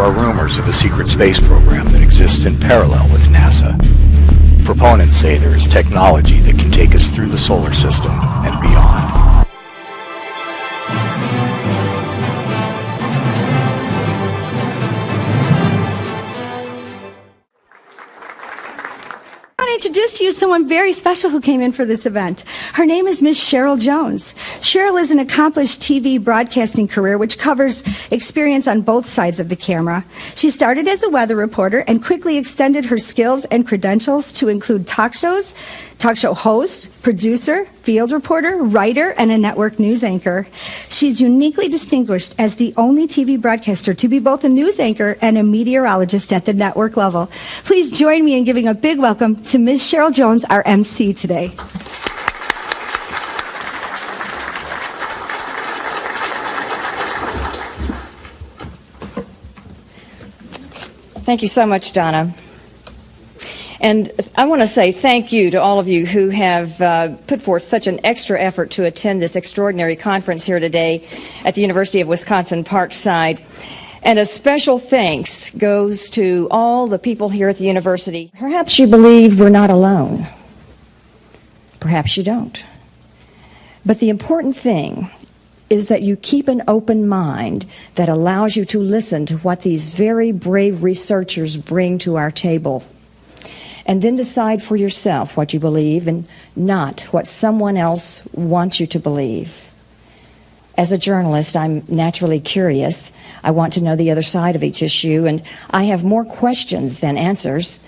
are rumors of a secret space program that exists in parallel with NASA. Proponents say there is technology that can take us through the solar system and beyond. I want to introduce to you someone very special who came in for this event. Her name is Miss Cheryll Jones. Cheryll is an accomplished TV broadcasting career which covers experience on both sides of the camera. She started as a weather reporter and quickly extended her skills and credentials to include talk show host, producer, field reporter, writer, and a network news anchor. She's uniquely distinguished as the only TV broadcaster to be both a news anchor and a meteorologist at the network level. Please join me in giving a big welcome to Ms. Cheryll Jones, our MC today. Thank you so much, Donna. And I want to say thank you to all of you who have put forth such an extra effort to attend this extraordinary conference here today at the University of Wisconsin-Parkside. And a special thanks goes to all the people here at the university. Perhaps you believe we're not alone. Perhaps you don't. But the important thing is that you keep an open mind that allows you to listen to what these very brave researchers bring to our table. And then decide for yourself what you believe and not what someone else wants you to believe. As a journalist, I'm naturally curious. I want to know the other side of each issue, and I have more questions than answers.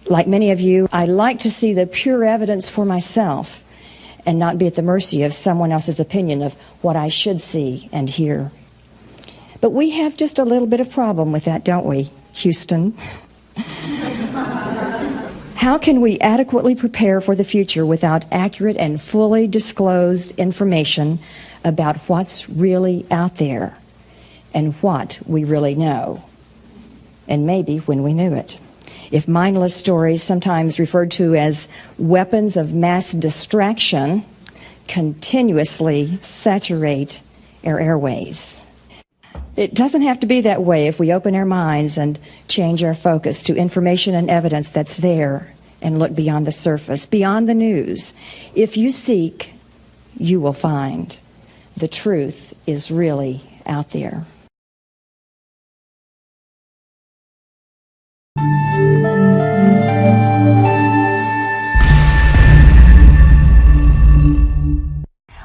Like many of you, I like to see the pure evidence for myself and not be at the mercy of someone else's opinion of what I should see and hear. But we have just a little bit of problem with that, don't we, Houston? How can we adequately prepare for the future without accurate and fully disclosed information about what's really out there and what we really know, and maybe when we knew it? If mindless stories, sometimes referred to as weapons of mass distraction, continuously saturate our airways. It doesn't have to be that way if we open our minds and change our focus to information and evidence that's there and look beyond the surface, beyond the news. If you seek, you will find. The truth is really out there.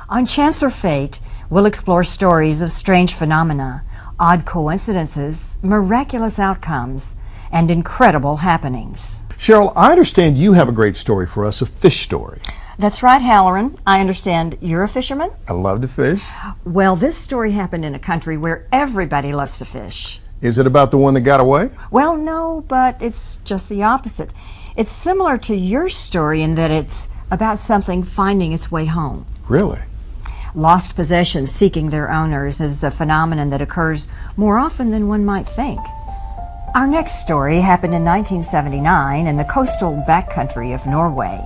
On Chance or Fate, we'll explore stories of strange phenomena, odd coincidences, miraculous outcomes, and incredible happenings. Cheryl, I understand you have a great story for us, a fish story. That's right, Halloran. I understand you're a fisherman? I love to fish. Well, this story happened in a country where everybody loves to fish. Is it about the one that got away? Well, no, but it's just the opposite. It's similar to your story in that it's about something finding its way home. Really? Lost possessions seeking their owners is a phenomenon that occurs more often than one might think. Our next story happened in 1979 in the coastal backcountry of Norway.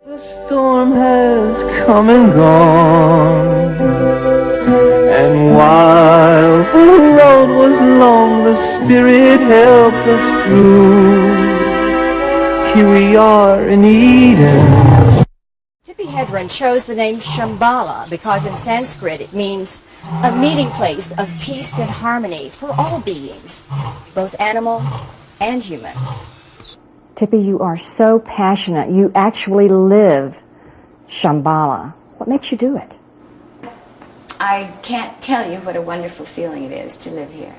The storm has come and gone, and while the road was long, the Spirit helped us through. Here we are in Eden. Tippi Hedren chose the name Shambhala because in Sanskrit it means a meeting place of peace and harmony for all beings, both animal and human. Tippi, you are so passionate. You actually live Shambhala. What makes you do it? I can't tell you what a wonderful feeling it is to live here.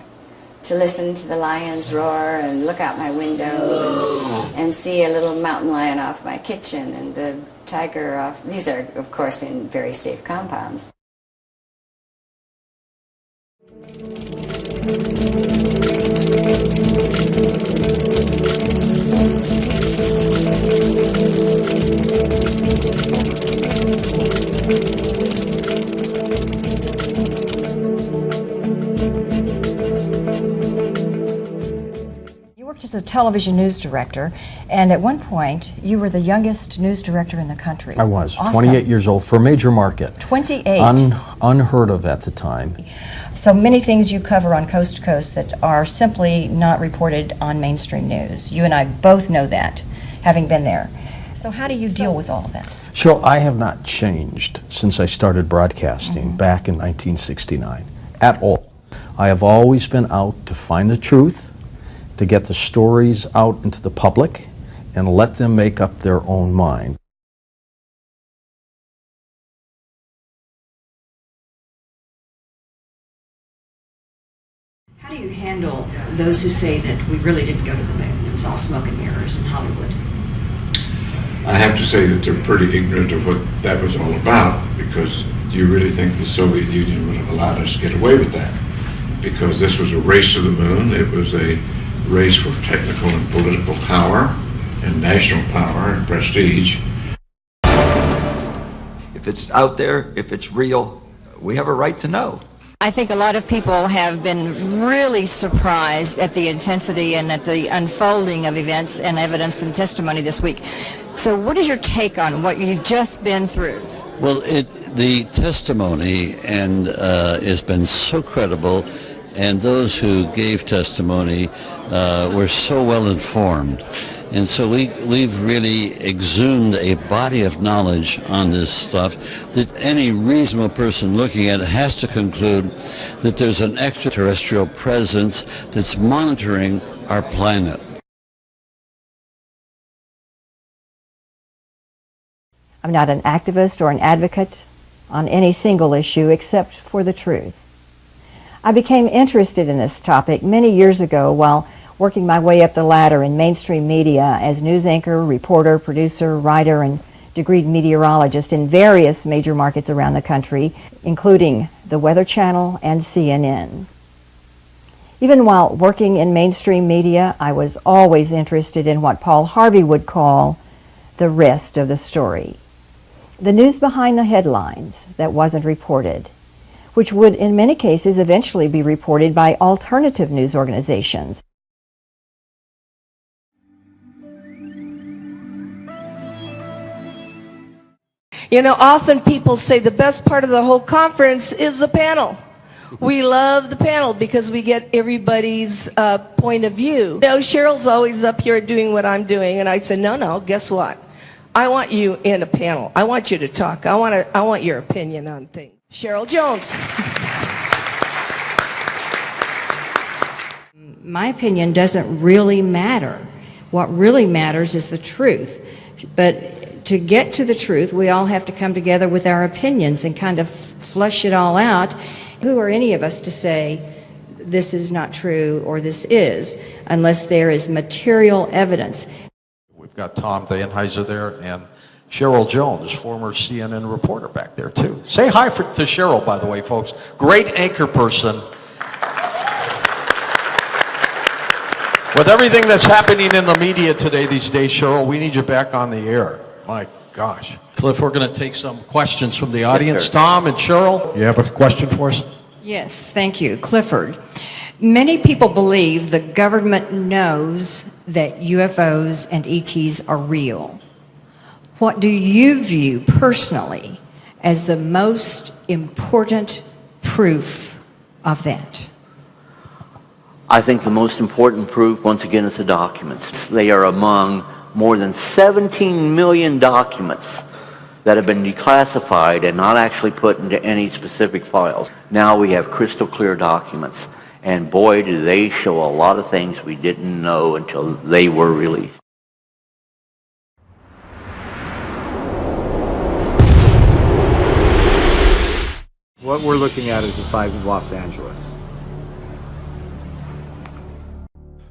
To listen to the lions roar and look out my window and see a little mountain lion off my kitchen and the tiger off. These are, of course, in very safe compounds. You worked as was a television news director, and at one point, you were the youngest news director in the country. I was, awesome. 28 years old for a major market. 28. Unheard of at the time. So many things you cover on Coast to Coast that are simply not reported on mainstream news. You and I both know that, having been there. So how do you deal with all of that? Cheryl, I have not changed since I started broadcasting back in 1969, at all. I have always been out to find the truth, to get the stories out into the public, and let them make up their own mind. How do you handle those who say that we really didn't go to the moon? It was all smoke and mirrors in Hollywood. I have to say that they're pretty ignorant of what that was all about, because do you really think the Soviet Union would have allowed us to get away with that? Because this was a race to the moon. It was a race for technical and political power and national power and prestige. If it's out there, if it's real, we have a right to know. I think a lot of people have been really surprised at the intensity and at the unfolding of events and evidence and testimony this week. So what is your take on what you've just been through? Well, the testimony has been so credible, and those who gave testimony were so well informed. And so we've really exhumed a body of knowledge on this stuff that any reasonable person looking at it has to conclude that there's an extraterrestrial presence that's monitoring our planet. I'm not an activist or an advocate on any single issue except for the truth. I became interested in this topic many years ago while working my way up the ladder in mainstream media as news anchor, reporter, producer, writer, and degreed meteorologist in various major markets around the country, including the Weather Channel and CNN. Even while working in mainstream media, I was always interested in what Paul Harvey would call the rest of the story. The news behind the headlines that wasn't reported, which would in many cases eventually be reported by alternative news organizations. You know, often people say the best part of the whole conference is the panel. We love the panel because we get everybody's point of view. You know, Cheryl's always up here doing what I'm doing, and I said, no, guess what? I want you in a panel. I want you to talk. I want your opinion on things. Cheryl Jones. My opinion doesn't really matter. What really matters is the truth. But to get to the truth, we all have to come together with our opinions and kind of flush it all out. Who are any of us to say this is not true or this is, unless there is material evidence? We've got Tom Danheiser there and Cheryl Jones, former CNN reporter back there too. Say hi to Cheryl, by the way, folks. Great anchor person. With everything that's happening in the media today these days, Cheryl, we need you back on the air. My gosh. Cliff, we're going to take some questions from the audience. Yes, Tom and Cheryl, you have a question for us? Yes, thank you. Clifford, many people believe the government knows that UFOs and ETs are real. What do you view personally as the most important proof of that? I think the most important proof, once again, is the documents. They are among more than 17 million documents that have been declassified and not actually put into any specific files. Now we have crystal clear documents, and boy, do they show a lot of things we didn't know until they were released. What we're looking at is the size of Los Angeles.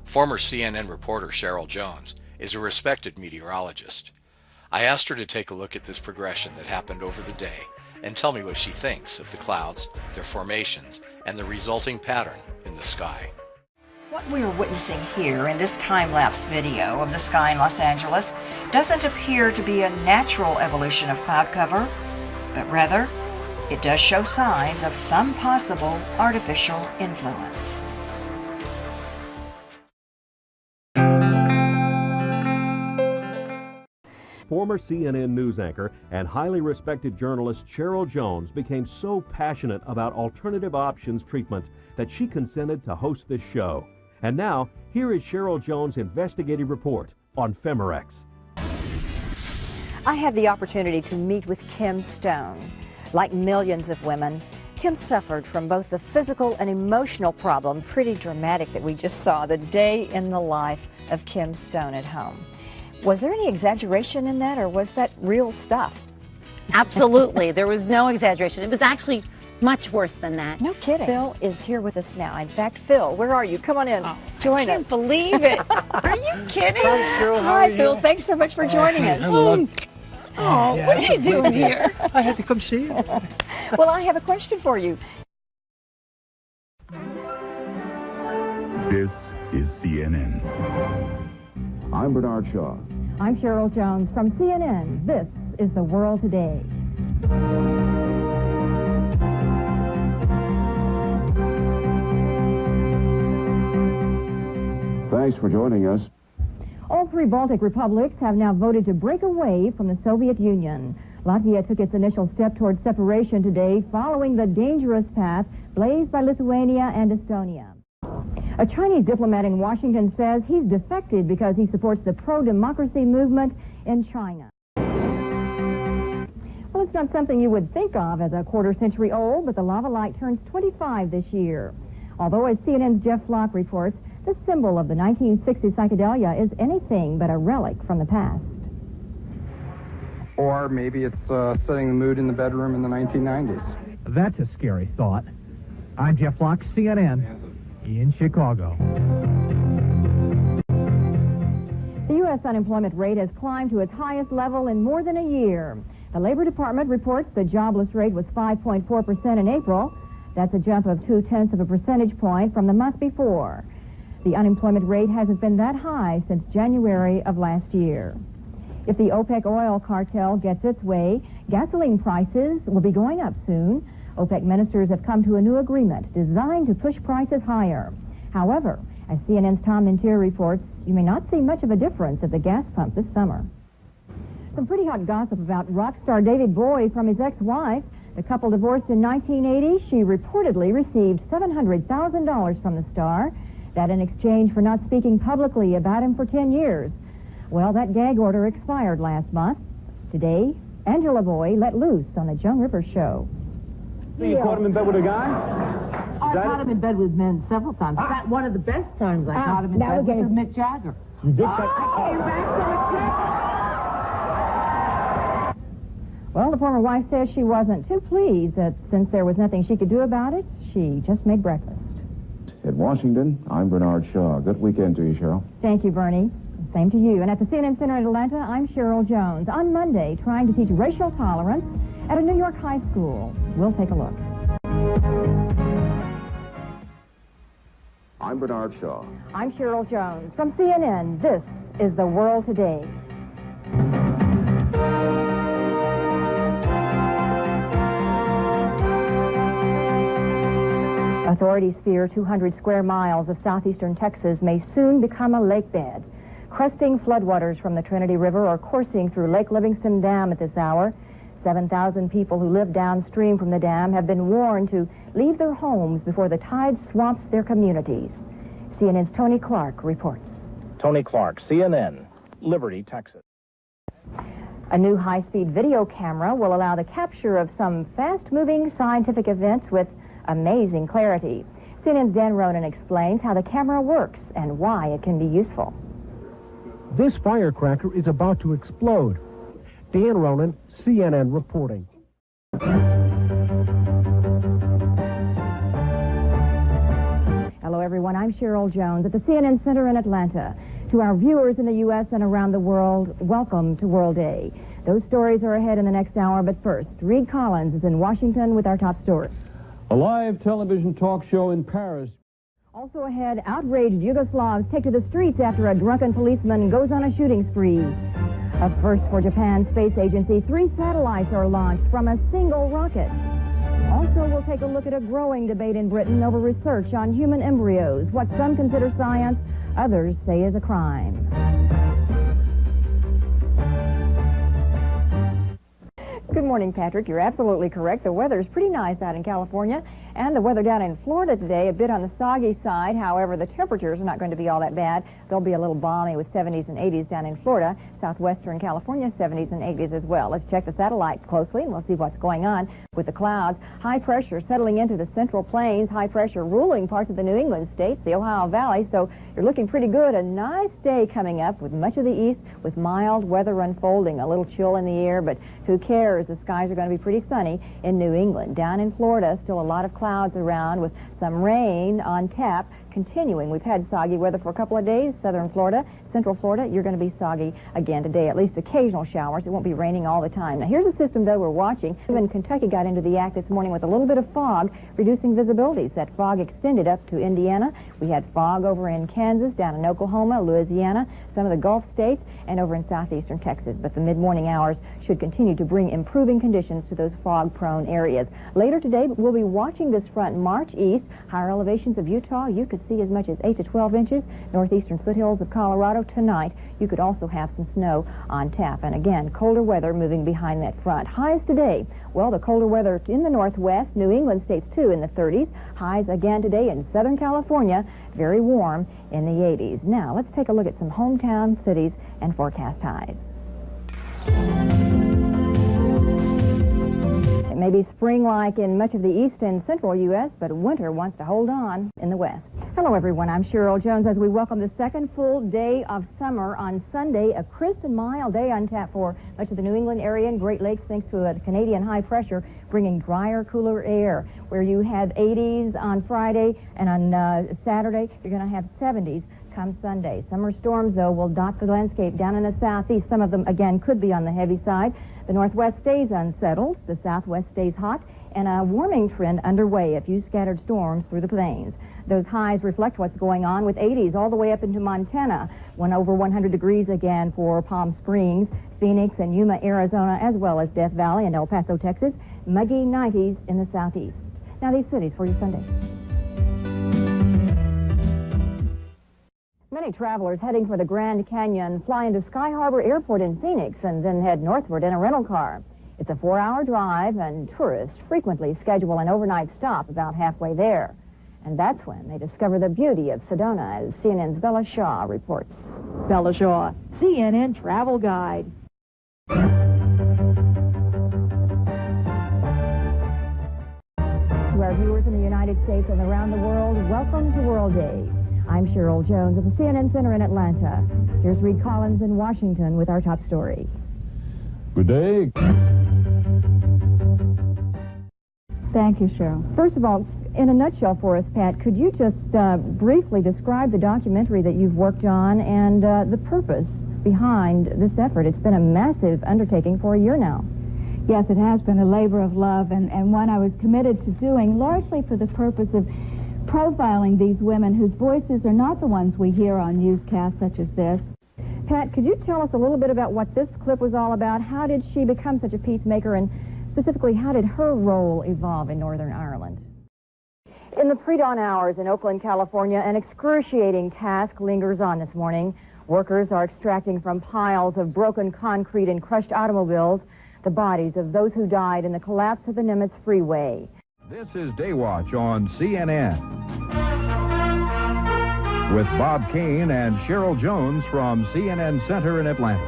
Former CNN reporter Cheryl Jones is a respected meteorologist. I asked her to take a look at this progression that happened over the day and tell me what she thinks of the clouds, their formations, and the resulting pattern in the sky. What we are witnessing here in this time-lapse video of the sky in Los Angeles doesn't appear to be a natural evolution of cloud cover, but rather, it does show signs of some possible artificial influence. former CNN news anchor and highly respected journalist Cheryll Jones became so passionate about alternative options treatment that she consented to host this show. And now, here is Cheryll Jones' investigative report on Femorex. I had the opportunity to meet with Kim Stone. Like millions of women, Kim suffered from both the physical and emotional problems. Pretty dramatic that we just saw the day in the life of Kim Stone at home. Was there any exaggeration in that, or was that real stuff? Absolutely. There was no exaggeration. It was actually much worse than that. No kidding. Phil is here with us now. In fact, Phil, where are you? Come on in. Join us. I can't believe it. Are you kidding? Hi, Cheryl. Hi, Phil. Thanks so much for joining us. Oh, what are you doing here? I had to come see you. Well, I have a question for you. This is CNN. I'm Bernard Shaw. I'm Cheryll Jones from CNN. This is The World Today. Thanks for joining us. All three Baltic republics have now voted to break away from the Soviet Union. Latvia took its initial step towards separation today, following the dangerous path blazed by Lithuania and Estonia. A Chinese diplomat in Washington says he's defected because he supports the pro-democracy movement in China. Well, it's not something you would think of as a quarter-century old, but the lava light turns 25 this year. Although, as CNN's Jeff Flock reports, the symbol of the 1960s psychedelia is anything but a relic from the past. Or maybe it's setting the mood in the bedroom in the 1990s. That's a scary thought. I'm Jeff Flock, CNN, in Chicago. The U.S. unemployment rate has climbed to its highest level in more than a year. The Labor Department reports the jobless rate was 5.4% in April. That's a jump of 0.2 of a percentage point from the month before. The unemployment rate hasn't been that high since January of last year. If the OPEC oil cartel gets its way, gasoline prices will be going up soon. OPEC ministers have come to a new agreement designed to push prices higher. However, as CNN's Tom Mintier reports, you may not see much of a difference at the gas pump this summer. Some pretty hot gossip about rock star David Bowie from his ex-wife. The couple divorced in 1980. She reportedly received $700,000 from the star. That in exchange for not speaking publicly about him for 10 years. Well, that gag order expired last month. Today, Angela Bowie let loose on the Joan Rivers Show. So you caught him in bed with a guy? I caught him in bed with men several times. In fact, one of the best times I caught him in bed with Mick Jagger. You did I came back from a trip. Well, the former wife says she wasn't too pleased that since there was nothing she could do about it, she just made breakfast. In Washington, I'm Bernard Shaw. Good weekend to you, Cheryl. Thank you, Bernie. Same to you. And at the CNN Center in Atlanta, I'm Cheryll Jones. On Monday, trying to teach racial tolerance at a New York high school. We'll take a look. I'm Bernard Shaw. I'm Cheryll Jones. From CNN, this is The World Today. Authorities fear 200 square miles of southeastern Texas may soon become a lake bed. Cresting floodwaters from the Trinity River are coursing through Lake Livingston Dam at this hour. 7,000 people who live downstream from the dam have been warned to leave their homes before the tide swamps their communities. CNN's Tony Clark reports. Tony Clark, CNN, Liberty, Texas. A new high-speed video camera will allow the capture of some fast-moving scientific events with amazing clarity. CNN's Dan Ronan explains how the camera works and why it can be useful. This firecracker is about to explode. Dan Ronan, CNN reporting. Hello, everyone. I'm Cheryll Jones at the CNN Center in Atlanta. To our viewers in the U.S. and around the world, welcome to World Day. Those stories are ahead in the next hour, but first, Reed Collins is in Washington with our top story. A live television talk show in Paris. Also ahead, outraged Yugoslavs take to the streets after a drunken policeman goes on a shooting spree. A first for Japan's space agency, 3 satellites are launched from a single rocket. Also, we'll take a look at a growing debate in Britain over research on human embryos, what some consider science, others say is a crime. morning, Patrick. You're absolutely correct. The weather is pretty nice out in California, and the weather down in Florida today, a bit on the soggy side. However, the temperatures are not going to be all that bad. They'll be a little balmy with 70s and 80s down in Florida. Southwestern California, 70s and 80s as well. Let's check the satellite closely, and we'll see what's going on with the clouds. High pressure settling into the central plains. High pressure ruling parts of the New England states, the Ohio Valley. So you're looking pretty good. A nice day coming up with much of the east with mild weather unfolding. A little chill in the air, but who cares? The skies are going to be pretty sunny in New England. Down in Florida, still a lot of clouds around with some rain on tap continuing. We've had soggy weather for a couple of days. Southern Florida, Central Florida, you're going to be soggy again today. At least occasional showers. It won't be raining all the time. Now here's a system though we're watching. Even Kentucky got into the act this morning with a little bit of fog, reducing visibilities. That fog extended up to Indiana. We had fog over in Kansas, down in Oklahoma, Louisiana, some of the Gulf states, and over in southeastern Texas. But the mid-morning hours should continue to bring improving conditions to those fog-prone areas. Later today, we'll be watching this front march east. Higher elevations of Utah, you could see as much as 8 to 12 inches. Northeastern foothills of Colorado tonight, you could also have some snow on tap. And again, colder weather moving behind that front. Highs today, well, the colder weather in the northwest, New England states too in the 30s. Highs again today in Southern California, very warm in the 80s. Now, let's take a look at some hometown cities and forecast highs. It may be spring-like in much of the east and central U.S., but winter wants to hold on in the west. Hello, everyone. I'm Cheryl Jones as we welcome the second full day of summer on Sunday, a crisp and mild day on tap for much of the New England area and Great Lakes thanks to a Canadian high pressure bringing drier, cooler air. Where you had 80s on Friday and on Saturday, you're going to have 70s come Sunday. Summer storms, though, will dot the landscape down in the southeast. Some of them, again, could be on the heavy side. The northwest stays unsettled. The southwest stays hot. And a warming trend underway, a few scattered storms through the plains. Those highs reflect what's going on with 80s all the way up into Montana. Over 100 degrees again for Palm Springs, Phoenix, and Yuma, Arizona, as well as Death Valley and El Paso, Texas. Muggy 90s in the southeast. Now these cities for your Sunday. Many travelers heading for the Grand Canyon fly into Sky Harbor Airport in Phoenix and then head northward in a rental car. It's a 4-hour drive, and tourists frequently schedule an overnight stop about halfway there. And that's when they discover the beauty of Sedona, as CNN's Bella Shaw reports. Bella Shaw, CNN Travel Guide. To our viewers in the United States and around the world, welcome to World Day. I'm Cheryl Jones at the CNN Center in Atlanta. Here's Reed Collins in Washington with our top story. Good day. Thank you, Cheryl. First of all, in a nutshell for us, Pat, could you just briefly describe the documentary that you've worked on and the purpose behind this effort? It's been a massive undertaking for a year now. Yes, it has been a labor of love and one I was committed to doing largely for the purpose of profiling these women whose voices are not the ones we hear on newscasts such as this. Pat, could you tell us a little bit about what this clip was all about? How did she become such a peacemaker, and specifically, how did her role evolve in Northern Ireland? In the pre-dawn hours in Oakland, California, an excruciating task lingers on this morning. Workers are extracting from piles of broken concrete and crushed automobiles the bodies of those who died in the collapse of the Nimitz Freeway. This is Daywatch on CNN. With Bob Kane and Cheryl Jones from CNN Center in Atlanta.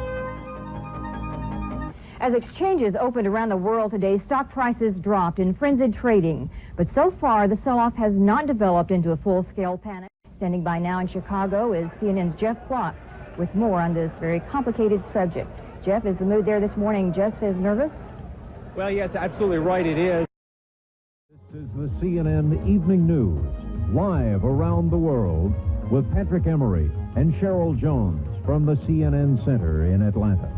As exchanges opened around the world today, stock prices dropped in frenzied trading. But so far, the sell-off has not developed into a full-scale panic. Standing by now in Chicago is CNN's Jeff Block with more on this very complicated subject. Jeff, is the mood there this morning just as nervous? Well, yes, absolutely right, it is. This is the CNN Evening News, live around the world with Patrick Emery and Cheryl Jones from the CNN Center in Atlanta.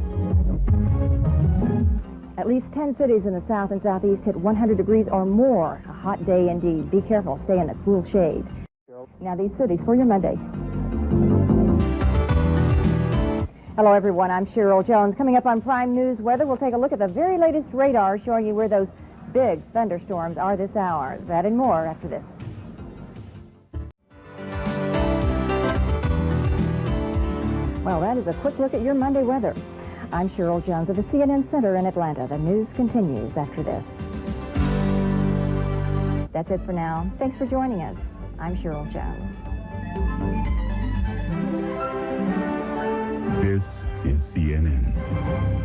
At least 10 cities in the south and southeast hit 100 degrees or more. A hot day indeed. Be careful. Stay in the cool shade. Now these cities for your Monday. Hello, everyone. I'm Cheryl Jones. Coming up on Prime News Weather, we'll take a look at the very latest radar showing you where those big thunderstorms are this hour. That and more after this. Well, that is a quick look at your Monday weather. I'm Cheryl Jones of the CNN Center in Atlanta. The news continues after this. That's it for now. Thanks for joining us. I'm Cheryl Jones. This is CNN.